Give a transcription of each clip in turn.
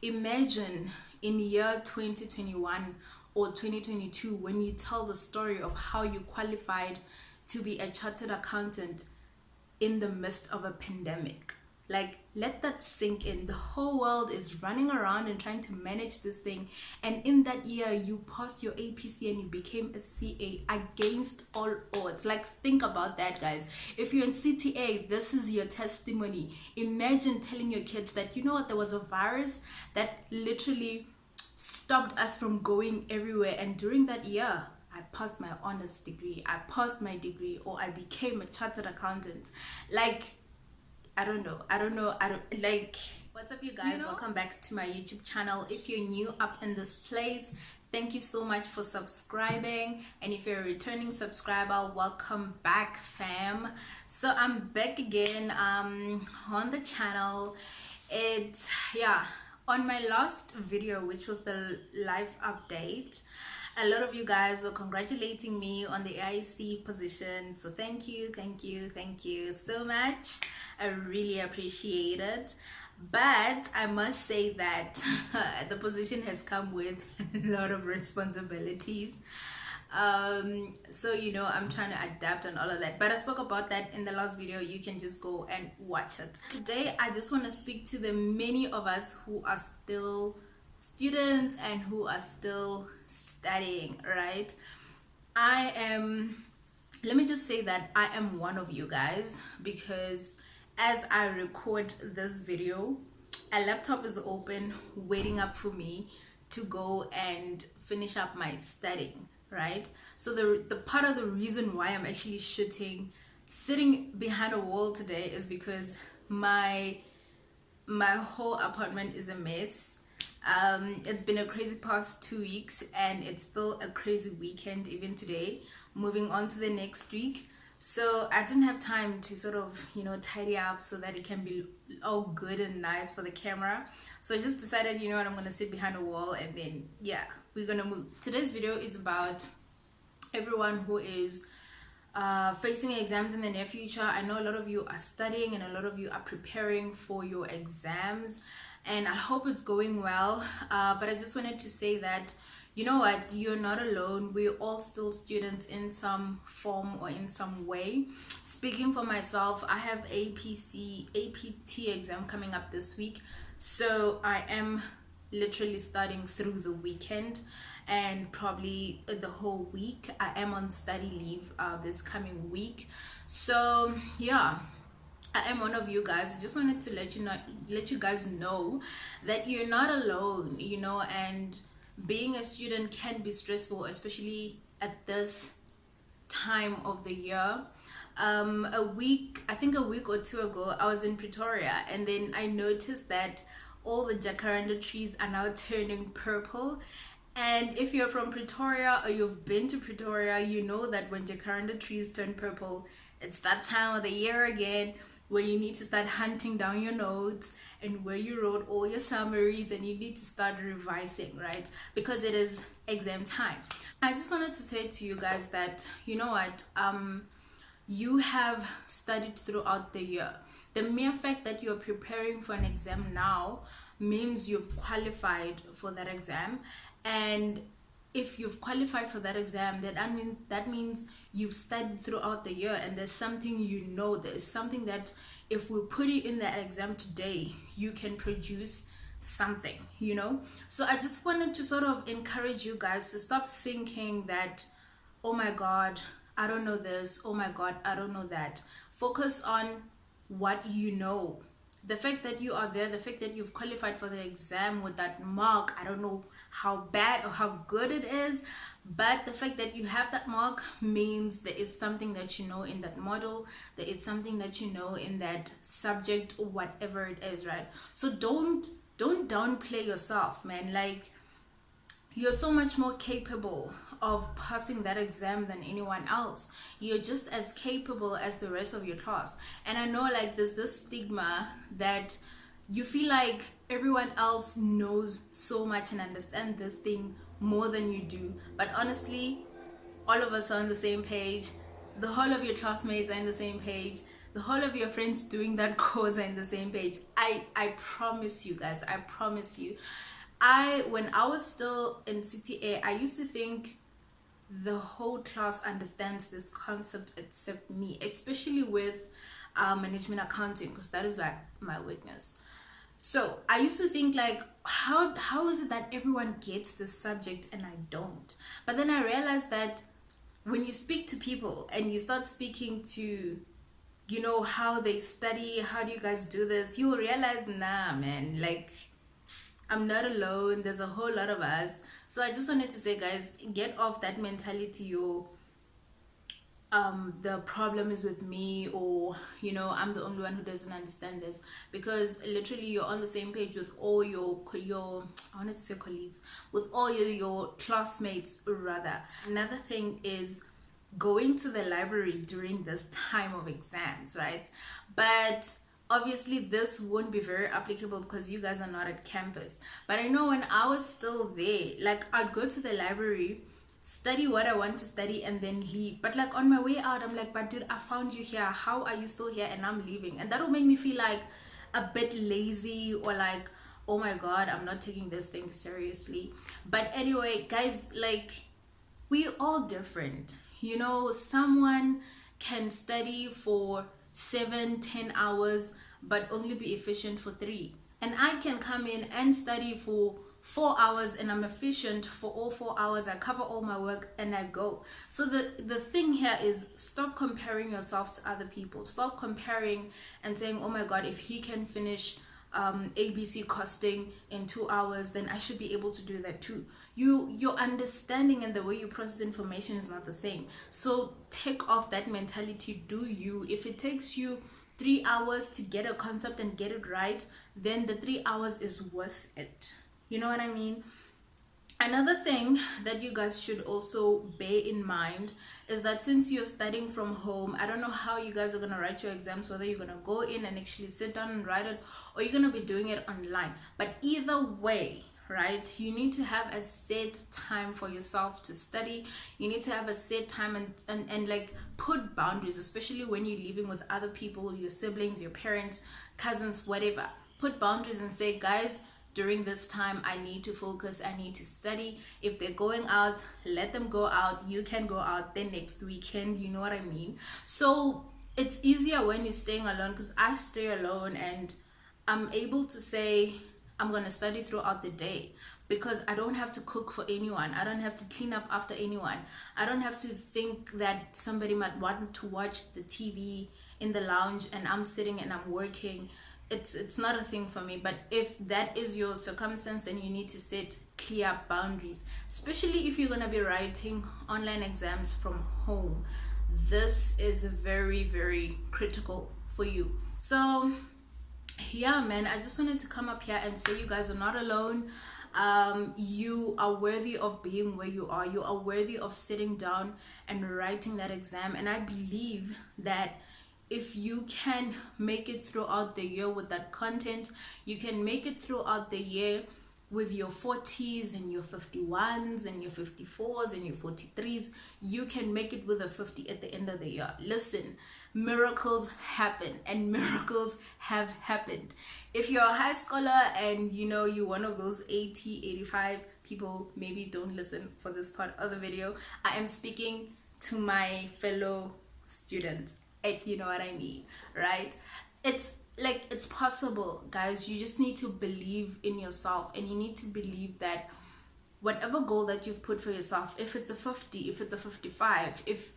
Imagine in year 2021 or 2022 when you tell the story of how you qualified to be a chartered accountant in the midst of a pandemic. Like, let that sink in. The whole world is running around and trying to manage this thing, and in that year you passed your APC and you became a CA against all odds. Like, think about that, guys. If you're in CTA, this is your testimony. Imagine telling your kids that, you know what, there was a virus that literally stopped us from going everywhere, and during that year I passed my honors degree, I passed my degree, or I became a chartered accountant. Like, I don't know. Like, what's up, you guys? Welcome back to my YouTube channel. If you're new up in this place, thank you so much for subscribing. And if you're a returning subscriber, welcome back, fam. So I'm back again on the channel. It's, yeah, on my last video, which was the life update, a lot of you guys are congratulating me on the AIC position. So thank you so much. I really appreciate it. But I must say that the position has come with a lot of responsibilities. So, you know, I'm trying to adapt and all of that, but I spoke about that in the last video. You can just go and watch it. Today I just want to speak to the many of us who are still students and who are still studying, right? Let me just say that I am one of you guys, because as I record this video, a laptop is open waiting up for me to go and finish up my studying, right? So the part of the reason why I'm actually sitting behind a wall today is because my whole apartment is a mess. It's been a crazy past 2 weeks, and it's still a crazy weekend even today, moving on to the next week. So I didn't have time to sort of, you know, tidy up so that it can be all good and nice for the camera. So I just decided, you know what, I'm gonna sit behind a wall, and then yeah, we're gonna move. Today's video is about everyone who is facing exams in the near future. I know a lot of you are studying and a lot of you are preparing for your exams, and I hope it's going well. But I just wanted to say that, you know what, you're not alone. We're all still students in some form or in some way. Speaking for myself, I have APT exam coming up this week, so I am literally starting through the weekend and probably the whole week. I am on study leave this coming week. So yeah, I am one of you guys. I just wanted to let you guys know that you're not alone, you know. And being a student can be stressful, especially at this time of the year. I think a week or two ago, I was in Pretoria, and then I noticed that all the jacaranda trees are now turning purple. And if you're from Pretoria or you've been to Pretoria, you know that when jacaranda trees turn purple, it's that time of the year again where you need to start hunting down your notes and where you wrote all your summaries, and you need to start revising, right? Because it is exam time. I just wanted to say to you guys that, you know what, you have studied throughout the year. The mere fact that you're preparing for an exam now means you've qualified for that exam. And if you've qualified for that exam, that means you've studied throughout the year, and there's something, you know, there's something that if we put you in that exam today, you can produce something, you know. So I just wanted to sort of encourage you guys to stop thinking that, oh my god, I don't know this, oh my god, I don't know that. Focus on what you know. The fact that you are there, the fact that you've qualified for the exam with that mark, I don't know how bad or how good it is, but the fact that you have that mark means there is something that you know in that model, there is something that you know in that subject, or whatever it is, right? So don't downplay yourself, man. Like, you're so much more capable of passing that exam than anyone else. You're just as capable as the rest of your class. And I know, like, there's this stigma that you feel like everyone else knows so much and understands this thing more than you do. But honestly, all of us are on the same page. The whole of your classmates are on the same page. the whole of your friends doing that course are in the same page. I promise you guys, I promise you. When I was still in CTA, I used to think the whole class understands this concept except me, especially with management accounting, because that is like my weakness. So I used to think like, how is it that everyone gets this subject and I don't? But then I realized that when you speak to people and you start speaking to, you know, how they study, how do you guys do this, you will realize, nah man, like I'm not alone, there's a whole lot of us. So I just wanted to say, guys, get off that mentality, the problem is with me, or you know, I'm the only one who doesn't understand this, because literally you're on the same page with all your I wanted to say colleagues, with all your classmates rather. Another thing is going to the library during this time of exams, right? But obviously this won't be very applicable because you guys are not at campus. But I know when I was still there, like I'd go to the library, study what I want to study, and then leave. But like on my way out, I'm like, but dude, I found you here, how are you still here and I'm leaving? And that will make me feel like a bit lazy, or like, oh my god, I'm not taking this thing seriously. But anyway, guys, like we're all different, you know. Someone can study for 7-10 hours but only be efficient for 3, and I can come in and study for 4 hours and I'm efficient for all 4 hours. I cover all my work and I go. So the thing here is, stop comparing yourself to other people. Stop comparing and saying, oh my god, if he can finish ABC costing in 2 hours, then I should be able to do that too. Your understanding and the way you process information is not the same. So take off that mentality. Do you. If it takes you 3 hours to get a concept and get it right, then the 3 hours is worth it. You know what I mean? Another thing that you guys should also bear in mind is that since you're studying from home, I don't know how you guys are going to write your exams, whether you're going to go in and actually sit down and write it, or you're going to be doing it online. But either way, right, you need to have a set time for yourself to study. You need to have a set time and like put boundaries, especially when you're living with other people, your siblings, your parents, cousins, whatever. Put boundaries and say, guys, during this time I need to focus, I need to study. If they're going out, let them go out. You can go out the next weekend, you know what I mean? So it's easier when you're staying alone, because I stay alone and I'm able to say I'm going to study throughout the day, because I don't have to cook for anyone, I don't have to clean up after anyone, I don't have to think that somebody might want to watch the TV in the lounge and I'm sitting and I'm working. It's not a thing for me. But if that is your circumstance, then you need to set clear boundaries, especially if you're going to be writing online exams from home. This is very, very critical for you. So yeah man, I just wanted to come up here and say you guys are not alone. You are worthy of being where you are. You are worthy of sitting down and writing that exam. And I believe that if you can make it throughout the year with that content, you can make it throughout the year with your 40s and your 51s and your 54s and your 43s. You can make it with a 50 at the end of the year. Listen, miracles happen, and miracles have happened. If you're a high scholar and you know you're one of those 85 people, maybe don't listen for this part of the video. I am speaking to my fellow students, if you know what I mean, right? It's like, it's possible, guys. You just need to believe in yourself, and you need to believe that whatever goal that you've put for yourself, if it's a 50, if it's a 55, if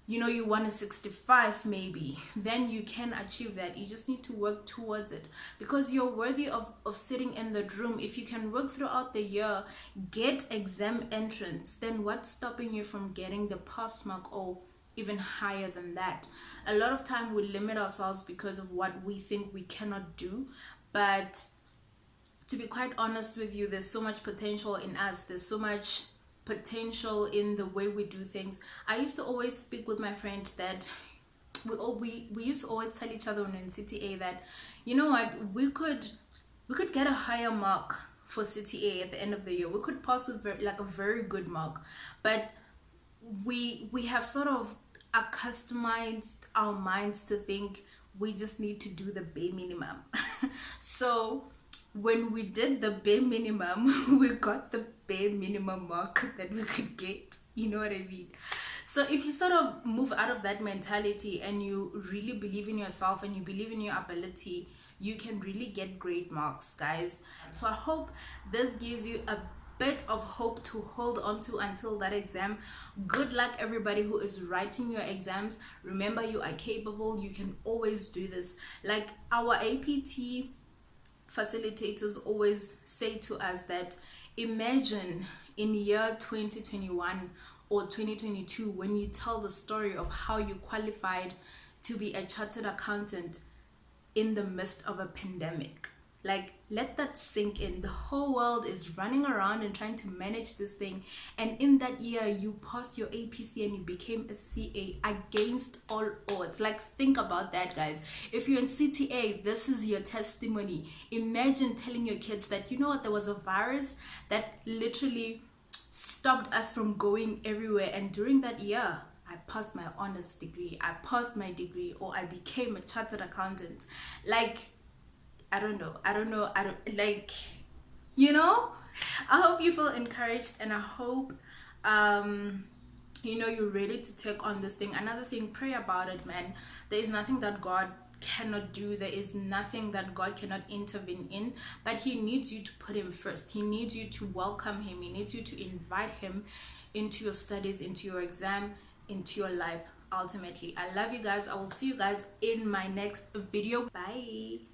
you know you want a 65 maybe, then you can achieve that. You just need to work towards it, because you're worthy of sitting in the room. If you can work throughout the year, get exam entrance, then what's stopping you from getting the pass mark or even higher than that? A lot of time we limit ourselves because of what we think we cannot do. But to be quite honest with you, there's so much potential in us. There's so much potential in the way we do things. I used to always speak with my friend that we used to always tell each other when in CTA that, you know what, we could get a higher mark for CTA at the end of the year. We could pass with a very good mark, but we have sort of accustomed our minds to think We just need to do the bare minimum. So when we did the bare minimum, we got the bare minimum mark that we could get. You know what I mean? So if you sort of move out of that mentality and you really believe in yourself and you believe in your ability, you can really get great marks, guys. So I hope this gives you a bit of hope to hold on to until that exam. Good luck, everybody who is writing your exams. Remember, you are capable. You can always do this. Like our APT facilitators always say to us that imagine in year 2021 or 2022 when you tell the story of how you qualified to be a chartered accountant in the midst of a pandemic. Like, let that sink in. The whole world is running around and trying to manage this thing, and in that year you passed your APC and you became a CA against all odds. Like, think about that, guys. If you're in CTA, this is your testimony. Imagine telling your kids that, you know what, there was a virus that literally stopped us from going everywhere, and during that year I passed my honors degree, I passed my degree, or I became a chartered accountant. Like, I don't know, like, you know. I hope you feel encouraged, and I hope you know, you're ready to take on this thing. Another thing, pray about it, man. There is nothing that God cannot do. There is nothing that God cannot intervene in, but he needs you to put him first. He needs you to welcome him. He needs you to invite him into your studies, into your exam, into your life. Ultimately, I love you guys. I will see you guys in my next video. Bye.